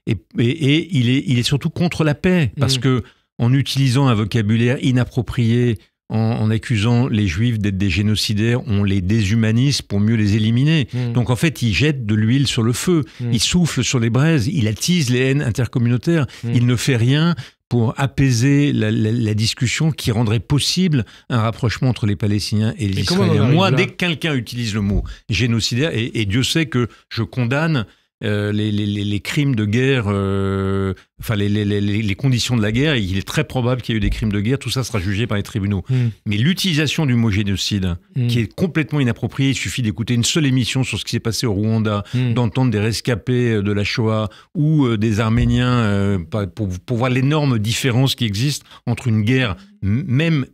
Et il est surtout contre la paix, parce que en utilisant un vocabulaire inapproprié, en accusant les Juifs d'être des génocidaires, on les déshumanise pour mieux les éliminer. Donc en fait, il jette de l'huile sur le feu, il souffle sur les braises, il attise les haines intercommunautaires, il ne fait rien pour apaiser la discussion qui rendrait possible un rapprochement entre les Palestiniens et les Israéliens. Moi, dès que quelqu'un utilise le mot génocidaire, et Dieu sait que je condamne les crimes de guerre, les conditions de la guerre, et il est très probable qu'il y ait eu des crimes de guerre, tout ça sera jugé par les tribunaux. Mais l'utilisation du mot génocide, qui est complètement inappropriée, il suffit d'écouter une seule émission sur ce qui s'est passé au Rwanda, d'entendre des rescapés de la Shoah ou des Arméniens, pour voir l'énorme différence qui existe entre une guerre, même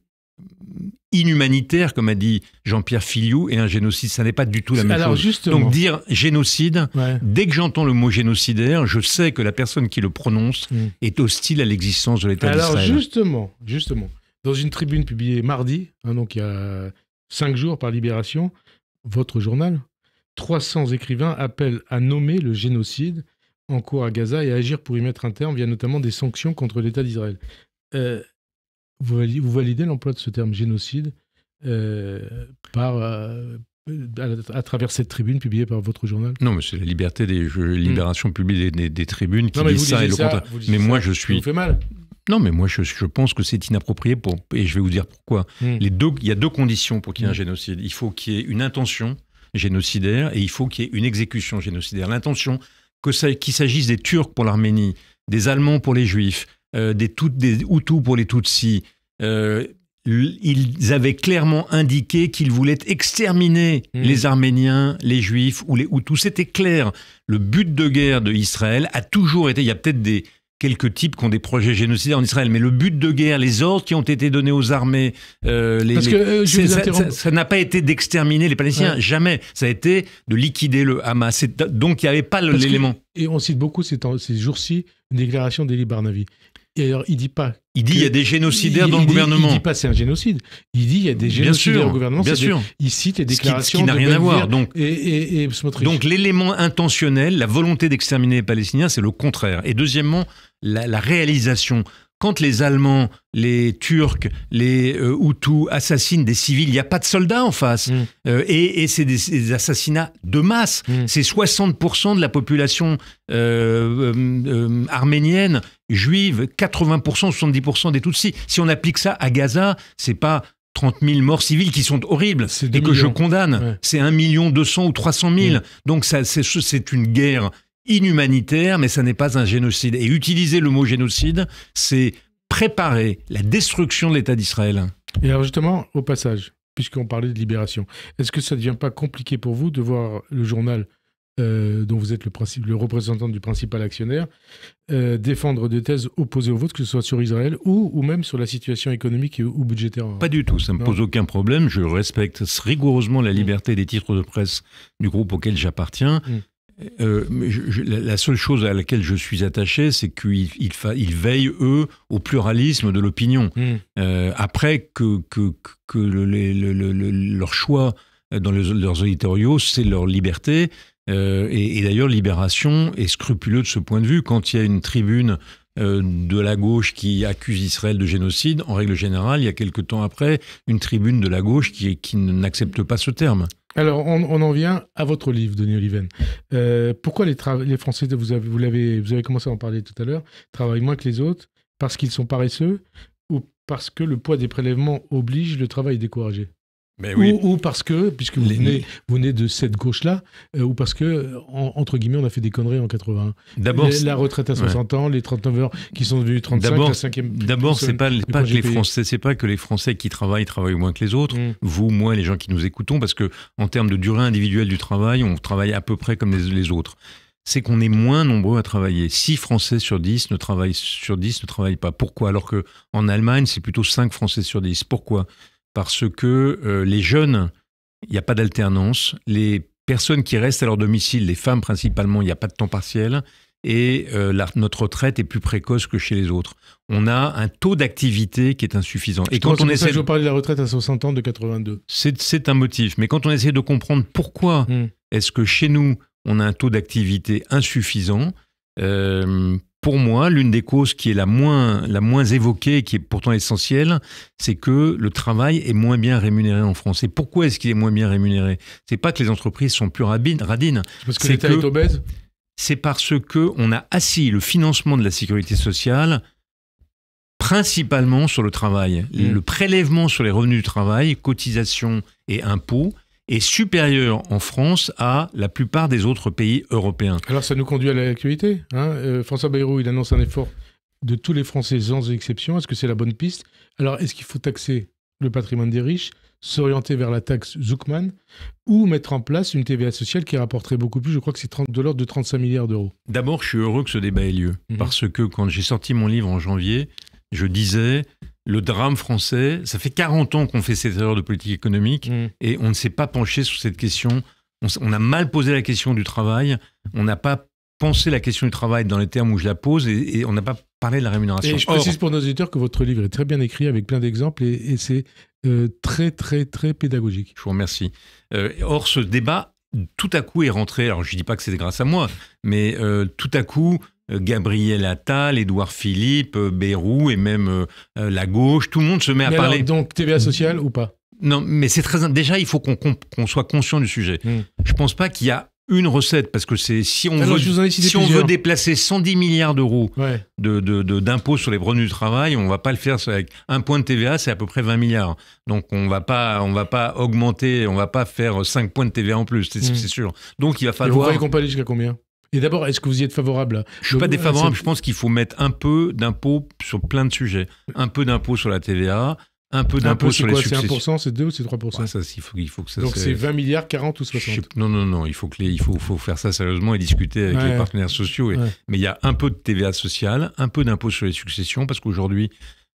inhumanitaire, comme a dit Jean-Pierre Filiou, et un génocide, ça n'est pas du tout la même chose. Justement. Donc dire génocide, dès que j'entends le mot génocidaire, je sais que la personne qui le prononce est hostile à l'existence de l'État d'Israël. Alors justement, dans une tribune publiée mardi, donc il y a 5 jours par Libération, votre journal, 300 écrivains appellent à nommer le génocide en cours à Gaza et à agir pour y mettre un terme via notamment des sanctions contre l'État d'Israël. Vous validez l'emploi de ce terme génocide par à travers cette tribune publiée par votre journal? Non, mais c'est la liberté Libération publie des tribunes qui disent ça et le contraire. Mais moi, je suis... Ça vous fait mal? Non, mais moi, je pense que c'est inapproprié et je vais vous dire pourquoi. Il y a deux conditions pour qu'il y ait un génocide. Il faut qu'il y ait une intention génocidaire et il faut qu'il y ait une exécution génocidaire. L'intention, qu'il s'agisse des Turcs pour l'Arménie, des Allemands pour les Juifs, des Hutus pour les Tutsis, ils avaient clairement indiqué qu'ils voulaient exterminer les Arméniens, les Juifs ou les Hutus. C'était clair. Le but de guerre de Israël a toujours été... Il y a peut-être quelques types qui ont des projets génocidaires en Israël, mais le but de guerre, les ordres qui ont été donnés aux armées, ça n'a pas été d'exterminer les Palestiniens, jamais. Ça a été de liquider le Hamas. Donc il n'y avait pas l'élément. Et on cite beaucoup ces jours-ci une déclaration d'Eli Barnavi. Et alors, il dit pas. Il dit il y a des génocidaires dans le gouvernement. Il dit pas c'est un génocide. Il dit il y a des génocidaires au gouvernement. Bien sûr. Il cite les déclarations ce qui n'a rien à voir. Donc l'élément intentionnel, la volonté d'exterminer les Palestiniens, c'est le contraire. Et deuxièmement, la réalisation. Quand les Allemands, les Turcs, les Hutus assassinent des civils, il n'y a pas de soldats en face. Et c'est des assassinats de masse. C'est 60% de la population arménienne, juive, 80%, 70% des Tutsis. Si on applique ça à Gaza, c'est pas 30 000 morts civils qui sont horribles et que je condamne. Ouais. C'est 1 200 000 ou 300 000. Donc c'est une guerre inhumanitaire, mais ça n'est pas un génocide. Et utiliser le mot génocide, c'est préparer la destruction de l'État d'Israël. Et alors justement, au passage, puisqu'on parlait de libération, est-ce que ça ne devient pas compliqué pour vous de voir le journal dont vous êtes le représentant du principal actionnaire, défendre des thèses opposées aux vôtres, que ce soit sur Israël ou même sur la situation économique ou budgétaire? Pas du tout, ça ne me pose aucun problème. Je respecte rigoureusement la liberté des titres de presse du groupe auquel j'appartiens. La seule chose à laquelle je suis attaché, c'est qu'ils veillent, eux, au pluralisme de l'opinion. Après, leur choix dans leurs éditoriaux, c'est leur liberté. Et d'ailleurs, Libération est scrupuleux de ce point de vue. Quand il y a une tribune de la gauche qui accuse Israël de génocide, en règle générale, il y a quelque temps après, une tribune de la gauche qui n'accepte pas ce terme. Alors, on en vient à votre livre, Denis Oliven. Pourquoi les Français, vous avez commencé à en parler tout à l'heure, travaillent moins que les autres? Parce qu'ils sont paresseux ou parce que le poids des prélèvements oblige le travail découragé? Mais oui. Ou parce que, puisque vous venez de cette gauche-là, ou parce que, entre guillemets, on a fait des conneries en 81. D'abord, la retraite à 60 ans, les 39 heures qui sont devenues 35, la cinquième... D'abord, c'est pas que les Français, c'est pas que les Français qui travaillent moins que les autres. Vous, moi, les gens qui nous écoutons, parce que en termes de durée individuelle du travail, on travaille à peu près comme les autres. C'est qu'on est moins nombreux à travailler. 6 Français sur 10 ne travaillent pas. Pourquoi? Alors qu'en Allemagne, c'est plutôt 5 Français sur 10. Pourquoi? Parce que les jeunes, il n'y a pas d'alternance. Les personnes qui restent à leur domicile, les femmes principalement, il n'y a pas de temps partiel. Et notre retraite est plus précoce que chez les autres. On a un taux d'activité qui est insuffisant. Et quand on essaie... Je vous parlais de la retraite à 60 ans de 82. C'est un motif. Mais quand on essaie de comprendre pourquoi est-ce que chez nous, on a un taux d'activité insuffisant, pour moi, l'une des causes qui est la moins évoquée, qui est pourtant essentielle, c'est que le travail est moins bien rémunéré en France. Et pourquoi est-ce qu'il est moins bien rémunéré? C'est pas que les entreprises sont plus radines. Parce que l'État est obèse? C'est parce qu'on a assis le financement de la sécurité sociale principalement sur le travail. Le prélèvement sur les revenus du travail, cotisations et impôts, est supérieur en France à la plupart des autres pays européens. Alors ça nous conduit à l'actualité. François Bayrou, il annonce un effort de tous les Français sans exception. Est-ce que c'est la bonne piste? Alors est-ce qu'il faut taxer le patrimoine des riches, s'orienter vers la taxe Zuckman ou mettre en place une TVA sociale qui rapporterait beaucoup plus? Je crois que c'est de l'ordre de 35 milliards d'euros. D'abord, je suis heureux que ce débat ait lieu. Parce que quand j'ai sorti mon livre en janvier, je disais... Le drame français, ça fait 40 ans qu'on fait cette erreur de politique économique et on ne s'est pas penché sur cette question. On a mal posé la question du travail, on n'a pas pensé la question du travail dans les termes où je la pose et on n'a pas parlé de la rémunération. Et je précise pour nos auditeurs que votre livre est très bien écrit avec plein d'exemples et c'est très, très, très pédagogique. Je vous remercie. Or, ce débat, tout à coup, est rentré. Alors, je ne dis pas que c'est grâce à moi, mais tout à coup... Gabriel Attal, Édouard Philippe, Bayrou et même la gauche, tout le monde se met à parler. Alors, donc TVA sociale ou pas? Non, mais c'est très... Déjà, il faut qu'on soit conscient du sujet. Je pense pas qu'il y a une recette, parce que si on veut déplacer 110 milliards d'euros d'impôts sur les revenus du travail, on va pas le faire avec un point de TVA, c'est à peu près 20 milliards. Donc on va pas augmenter, on va pas faire 5 points de TVA en plus, c'est sûr. Donc il va falloir... Et vous croyez qu'on peut aller jusqu'à combien ? Et d'abord, est-ce que vous y êtes favorable ? Je suis pas défavorable, je pense qu'il faut mettre un peu d'impôts sur plein de sujets. Un peu d'impôts sur la TVA, un peu d'impôts sur les successions. C'est 1%, c'est 2 ou c'est 3% ? Ouais, ça, il faut que ça... Donc c'est 20 milliards, 40 ou 60 ? Non, il faut faire ça sérieusement et discuter avec les partenaires sociaux. Mais il y a un peu de TVA sociale, un peu d'impôts sur les successions, parce qu'aujourd'hui,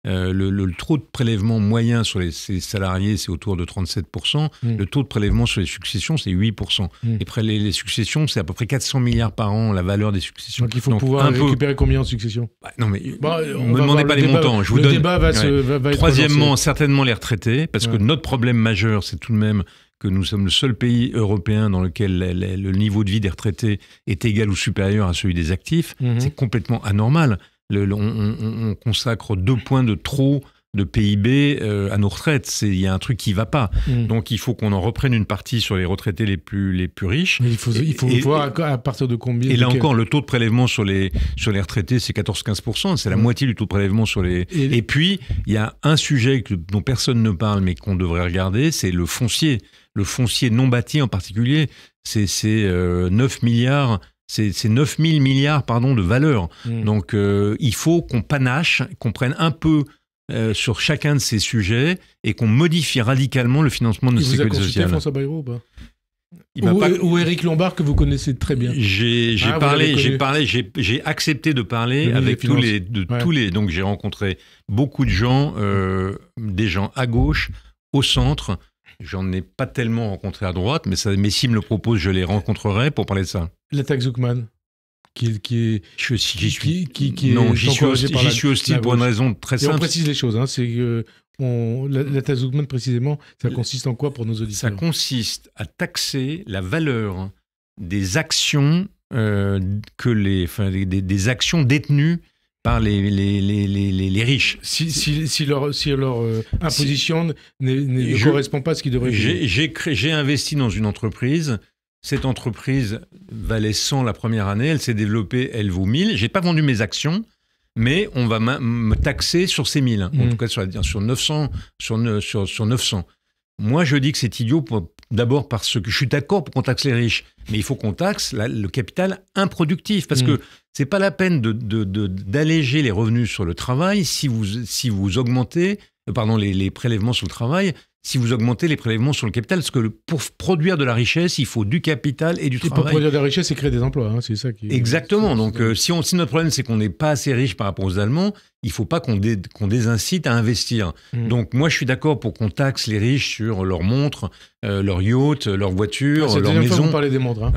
le taux de prélèvement moyen sur les salariés, c'est autour de 37%. Le taux de prélèvement sur les successions, c'est 8%. Et les successions, c'est à peu près 400 milliards par an, la valeur des successions. Donc il faut pouvoir récupérer combien en succession ? Non, mais ne me demandez pas les montants. Je vous donne. Débat va être Troisièmement, certainement les retraités, parce que notre problème majeur, c'est tout de même que nous sommes le seul pays européen dans lequel le niveau de vie des retraités est égal ou supérieur à celui des actifs. C'est complètement anormal. On consacre 2 points de trop de PIB à nos retraites. Il y a un truc qui ne va pas. Donc il faut qu'on en reprenne une partie sur les retraités les plus riches. Mais il faut voir à partir de combien. Et là encore, le taux de prélèvement sur les retraités, c'est 14-15%. C'est la moitié du taux de prélèvement sur les... Et puis, il y a un sujet dont personne ne parle, mais qu'on devrait regarder, c'est le foncier. Le foncier non bâti en particulier, c'est 9 milliards... C'est 9 000 milliards de valeur. Donc, il faut qu'on panache, qu'on prenne un peu sur chacun de ces sujets et qu'on modifie radicalement le financement de notre sécurité sociale. Vous avez consulté François Bayrou ou pas ? Ou Éric Lombard, que vous connaissez très bien. J'ai accepté de parler avec tous les. Donc, j'ai rencontré beaucoup de gens, des gens à gauche, au centre. J'en ai pas tellement rencontré à droite, mais s'il me le propose, je les rencontrerai pour parler de ça. La taxe Zuckman, j'y suis hostile pour une raison très simple. Et on précise les choses. C'est que la taxe Zuckman, précisément, ça consiste en quoi pour nos auditeurs ? Ça consiste à taxer la valeur des actions, des actions détenues par les riches. Si leur imposition ne correspond pas à ce qui devrait être. J'ai investi dans une entreprise. Cette entreprise valait 100 la première année. Elle s'est développée, elle vaut 1000. Je n'ai pas vendu mes actions, mais on va me taxer sur ces 1000. En tout cas, sur 900. Sur 900. Moi, je dis que c'est idiot, d'abord parce que je suis d'accord pour qu'on taxe les riches, mais il faut qu'on taxe le capital improductif, parce que c'est pas la peine d'alléger les revenus sur le travail si vous augmentez les prélèvements sur le travail, si vous augmentez les prélèvements sur le capital, parce que pour produire de la richesse, il faut du capital et du travail. Pour produire de la richesse, c'est créer des emplois, c'est ça qui... Exactement, donc si notre problème c'est qu'on n'est pas assez riche par rapport aux Allemands, il ne faut pas qu'on désincite à investir. Donc moi je suis d'accord pour qu'on taxe les riches sur leurs montres, leurs yachts, leurs voitures, leurs maisons. Vous parlez des montres.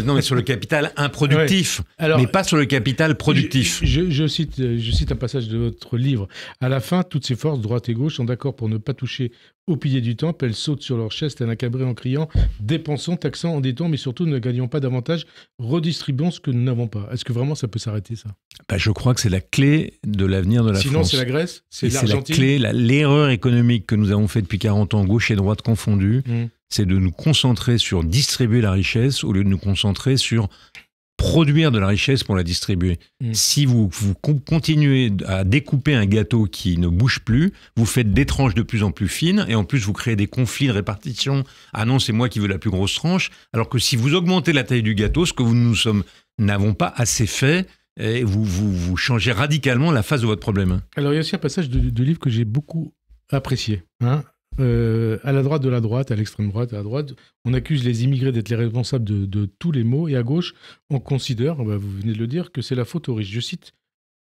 Non, mais sur le capital improductif, mais pas sur le capital productif. Je cite un passage de votre livre. À la fin, toutes ces forces, droite et gauche, sont d'accord pour ne pas toucher au pilier du temple. Elles sautent sur leur chaise tel un cabré en criant « Dépensons, taxons, endettons, mais surtout ne gagnons pas davantage, redistribuons ce que nous n'avons pas ». Est-ce que vraiment ça peut s'arrêter, ça ? Je crois que c'est la clé de l'avenir de la France. Sinon, c'est la Grèce, c'est l'Argentine. C'est la clé, l'erreur économique que nous avons faite depuis 40 ans, gauche et droite confondues, c'est de nous concentrer sur distribuer la richesse au lieu de nous concentrer sur produire de la richesse pour la distribuer. Si vous continuez à découper un gâteau qui ne bouge plus, vous faites des tranches de plus en plus fines et en plus vous créez des conflits de répartition. Ah non, c'est moi qui veux la plus grosse tranche. Alors que si vous augmentez la taille du gâteau, ce que nous n'avons pas assez fait, et vous changez radicalement la face de votre problème. Alors il y a aussi un passage de livre que j'ai beaucoup apprécié. À la droite de la droite, à l'extrême droite, à la droite, on accuse les immigrés d'être les responsables de tous les maux, et à gauche, on considère, vous venez de le dire, que c'est la faute aux riches. Je cite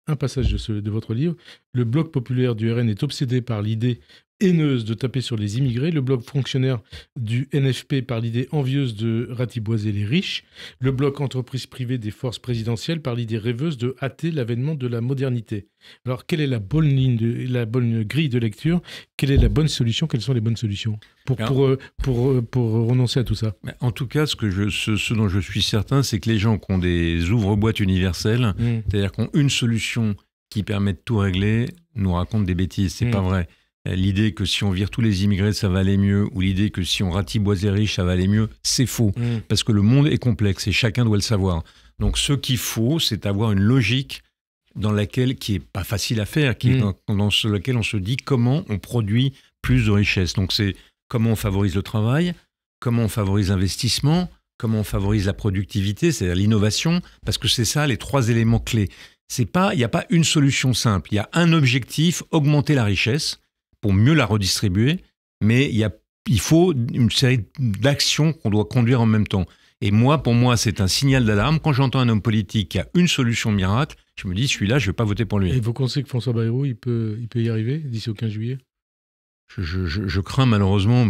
un passage de votre livre. Le bloc populaire du RN est obsédé par l'idée haineuse de taper sur les immigrés, le bloc fonctionnaire du NFP par l'idée envieuse de ratiboiser les riches, le bloc entreprise privée des forces présidentielles par l'idée rêveuse de hâter l'avènement de la modernité. Alors, quelle est la bonne la bonne grille de lecture ? Quelle est la bonne solution ? Quelles sont les bonnes solutions pour renoncer à tout ça ? En tout cas, ce dont je suis certain, c'est que les gens qui ont des ouvre-boîtes universelles, c'est-à-dire qui ont une solution qui permet de tout régler, nous racontent des bêtises. C'est pas vrai. l'idée que si on vire tous les immigrés, ça va aller mieux, ou l'idée que si on ratiboise les riches, ça va aller mieux, c'est faux. Parce que le monde est complexe et chacun doit le savoir. Donc ce qu'il faut, c'est avoir une logique qui est pas facile à faire, dans laquelle on se dit comment on produit plus de richesse. Donc c'est comment on favorise le travail, comment on favorise l'investissement, comment on favorise la productivité, c'est-à-dire l'innovation, parce que c'est ça les 3 éléments clés. Il n'y a pas une solution simple, il y a un objectif, augmenter la richesse pour mieux la redistribuer, mais il faut une série d'actions qu'on doit conduire en même temps. Et pour moi, c'est un signal d'alarme. Quand j'entends un homme politique qui a une solution miracle, je me dis, celui-là, je ne vais pas voter pour lui. Et vous pensez que François Bayrou, il peut y arriver d'ici au 15 juillet ? Je crains malheureusement,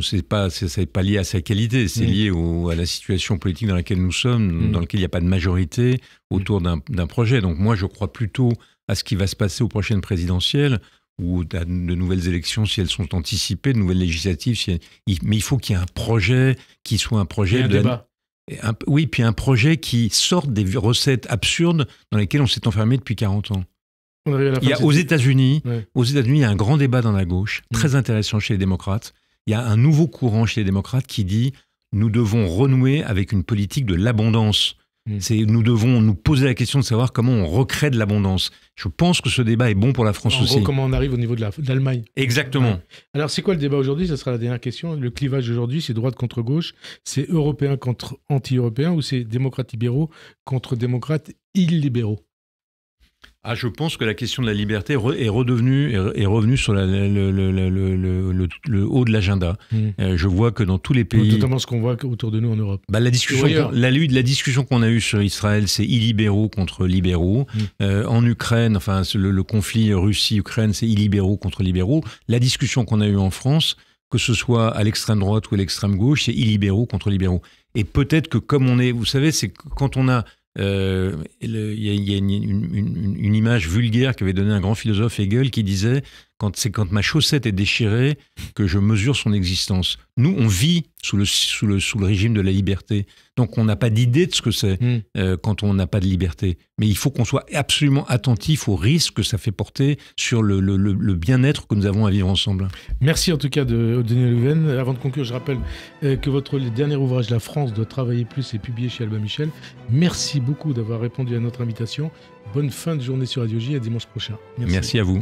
ça n'est pas lié à sa qualité, c'est lié à la situation politique dans laquelle nous sommes, dans laquelle il n'y a pas de majorité autour d'un projet. Donc moi, je crois plutôt à ce qui va se passer aux prochaines présidentielles, ou de nouvelles élections si elles sont anticipées, de nouvelles législatives. Mais il faut qu'il y ait un projet qui soit un projet débat. Oui, puis un projet qui sorte des recettes absurdes dans lesquelles on s'est enfermé depuis 40 ans. Aux États-Unis, il y a un grand débat dans la gauche, très intéressant chez les démocrates. Il y a un nouveau courant chez les démocrates qui dit « nous devons renouer avec une politique de l'abondance ». Nous devons nous poser la question de savoir comment on recrée de l'abondance. Je pense que ce débat est bon pour la France aussi. En gros, comment on arrive au niveau de l'Allemagne. Exactement. Ouais. Alors, c'est quoi le débat aujourd'hui ? Ça sera la dernière question. Le clivage aujourd'hui, c'est droite contre gauche, c'est européen contre anti-européen, ou c'est démocrates libéraux contre démocrates illibéraux ? Je pense que la question de la liberté est revenue sur le haut de l'agenda. Je vois que dans tous les pays... Notamment ce qu'on voit autour de nous en Europe. La discussion qu'on a eue sur Israël, c'est illibéraux contre libéraux. En Ukraine, le conflit Russie-Ukraine, c'est illibéraux contre libéraux. La discussion qu'on a eue en France, que ce soit à l'extrême droite ou à l'extrême gauche, c'est illibéraux contre libéraux. Et peut-être que comme on est... Vous savez, c'est quand on a... Il y a une image vulgaire qu'avait donnée un grand philosophe, Hegel, qui disait c'est quand ma chaussette est déchirée que je mesure son existence. Nous, on vit sous le régime de la liberté. Donc, on n'a pas d'idée de ce que c'est quand on n'a pas de liberté. Mais il faut qu'on soit absolument attentif aux risques que ça fait porter sur le bien-être que nous avons à vivre ensemble. Merci en tout cas de Denis Leuven. Avant de conclure, je rappelle que votre dernier ouvrage, La France doit travailler plus, est publié chez Albin Michel. Merci beaucoup d'avoir répondu à notre invitation. Bonne fin de journée sur Radio J. À dimanche prochain. Merci à vous.